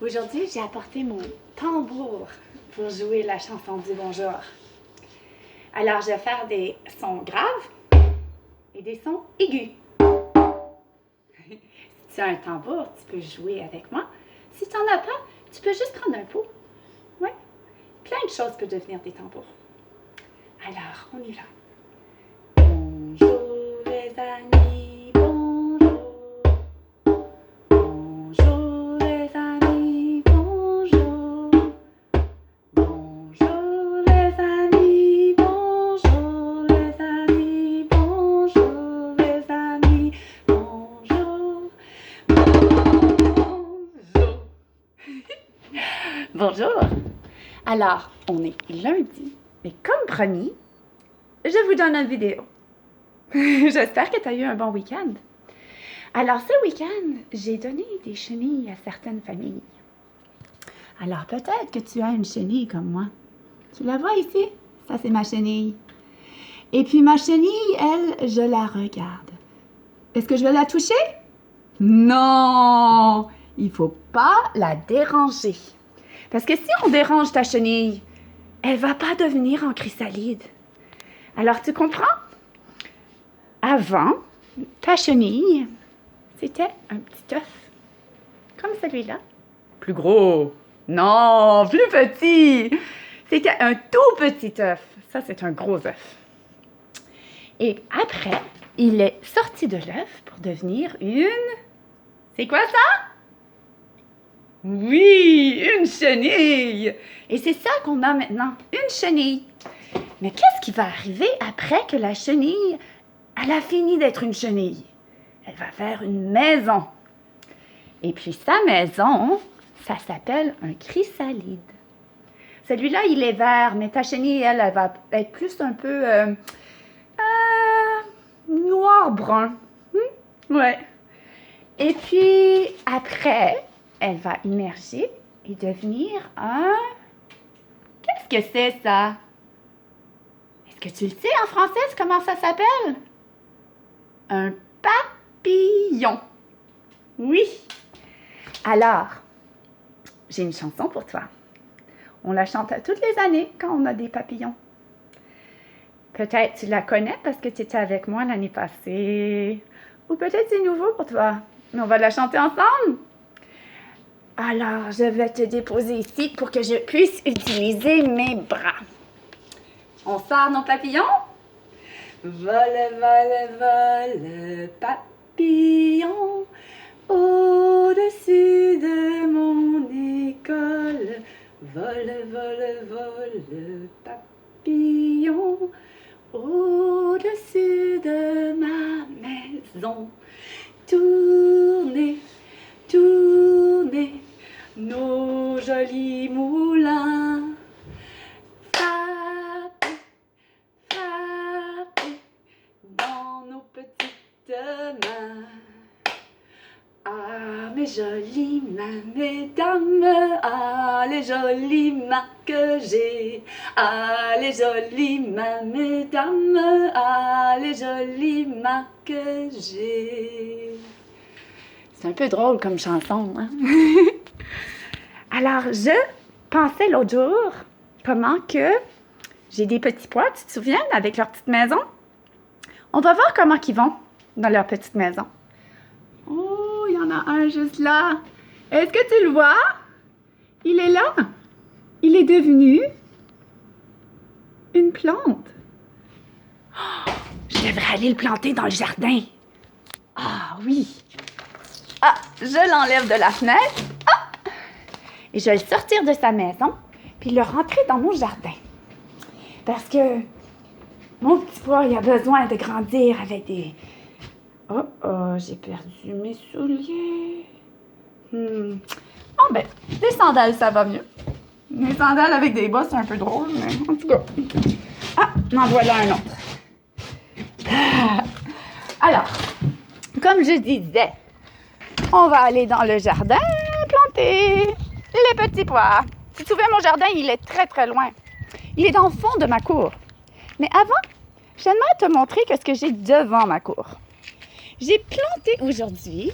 Aujourd'hui, j'ai apporté mon tambour pour jouer la chanson du bonjour. Alors, je vais faire des sons graves et des sons aigus. Si tu as un tambour, tu peux jouer avec moi. Si tu n'en as pas, tu peux juste prendre un pot. Oui, plein de choses peuvent devenir des tambours. Alors, on y va. Bonjour les amis, bonjour. Bonjour les amis, bonjour. Bonjour les amis, bonjour les amis, bonjour les amis, bonjour. Bonjour. Bonjour. Alors, on est lundi, mais comme promis, je vous donne une vidéo. J'espère que tu as eu un bon week-end. Alors, ce week-end, j'ai donné des chenilles à certaines familles. Alors, peut-être que tu as une chenille comme moi. Tu la vois ici? Ça, c'est ma chenille. Et puis, ma chenille, elle, je la regarde. Est-ce que je vais la toucher? Non! Il ne faut pas la déranger. Parce que si on dérange ta chenille, elle ne va pas devenir en chrysalide. Alors, tu comprends? Avant, ta chenille, c'était un petit œuf, comme celui-là. Plus gros. Non, plus petit. C'était un tout petit œuf. Ça, c'est un gros œuf. Et après, il est sorti de l'œuf pour devenir une... C'est quoi ça? Oui, une chenille. Et c'est ça qu'on a maintenant, une chenille. Mais qu'est-ce qui va arriver après que la chenille, elle a fini d'être une chenille? Elle va faire une maison. Et puis sa maison, ça s'appelle un chrysalide. Celui-là, il est vert, mais ta chenille, elle va être plus un peu noir-brun. Ouais. Et puis après, elle va immerger et devenir un... Qu'est-ce que c'est ça? Est-ce que tu le sais en français, comment ça s'appelle? Un papillon. Oui. Alors, j'ai une chanson pour toi. On la chante à toutes les années quand on a des papillons. Peut-être tu la connais parce que tu étais avec moi l'année passée. Ou peut-être c'est nouveau pour toi. Mais on va la chanter ensemble. Alors, je vais te déposer ici pour que je puisse utiliser mes bras. On sort nos papillons? Vole, vole, vole, papillon, au-dessus de mon école. Vole, vole, vole, papillon, au-dessus de ma maison. Tournez, tournez, nos jolis moulins. Frappez, frappez dans nos petites mains. Ah, mes jolies mains, mesdames, ah, les jolies mains que j'ai. Ah, les jolies mains, mesdames, ah, les jolies mains que j'ai. C'est un peu drôle comme chanson, hein? Alors, je pensais l'autre jour comment que j'ai des petits pois, tu te souviens, avec leur petite maison? On va voir comment ils vont dans leur petite maison. Oh, il y en a un juste là. Est-ce que tu le vois? Il est là. Il est devenu une plante. Oh, je devrais aller le planter dans le jardin. Ah oui. Ah, je l'enlève de la fenêtre. Ah! Et je vais le sortir de sa maison, puis le rentrer dans mon jardin. Parce que mon petit pois, il a besoin de grandir avec des... Oh, oh, j'ai perdu mes souliers. Oh, ben, des sandales, ça va mieux. Des sandales avec des bas, c'est un peu drôle, mais en tout cas. Ah, m'en voilà un autre. Alors, comme je disais, on va aller dans le jardin planter les petits pois. Si tu souviens, mon jardin, il est très, très loin. Il est dans le fond de ma cour. Mais avant, j'aimerais te montrer ce que j'ai devant ma cour. J'ai planté aujourd'hui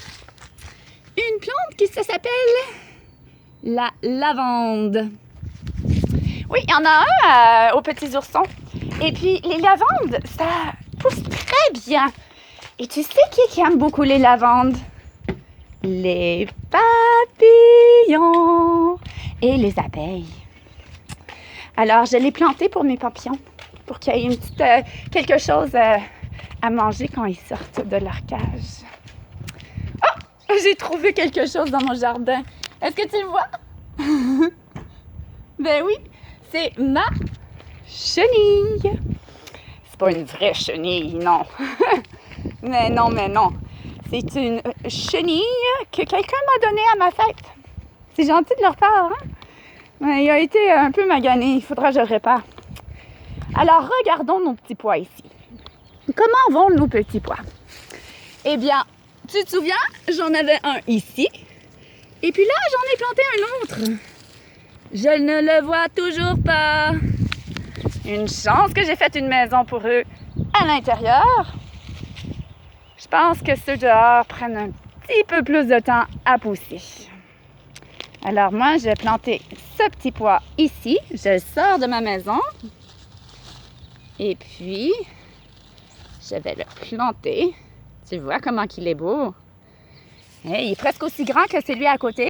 une plante qui s'appelle la lavande. Oui, il y en a un aux petits oursons. Et puis, les lavandes, ça pousse très bien. Et tu sais qui aime beaucoup les lavandes? Les papillons et les abeilles. Alors, je l'ai planté pour mes papillons, pour qu'il y ait une petite, quelque chose à manger quand ils sortent de leur cage. Oh! J'ai trouvé quelque chose dans mon jardin. Est-ce que tu le vois? Ben oui, c'est ma chenille. C'est pas une vraie chenille, non. Mais non. C'est une chenille que quelqu'un m'a donnée à ma fête. C'est gentil de leur part, hein? Mais il a été un peu magané. Il faudra que je le répare. Alors, regardons nos petits pois ici. Comment vont nos petits pois? Eh bien, tu te souviens? J'en avais un ici. Et puis là, j'en ai planté un autre. Je ne le vois toujours pas. Une chance que j'ai fait une maison pour eux à l'intérieur. Je pense que ceux dehors prennent un petit peu plus de temps à pousser. Alors moi, j'ai planté ce petit pois ici. Je le sors de ma maison. Et puis, je vais le planter. Tu vois comment il est beau? Hey, il est presque aussi grand que celui à côté.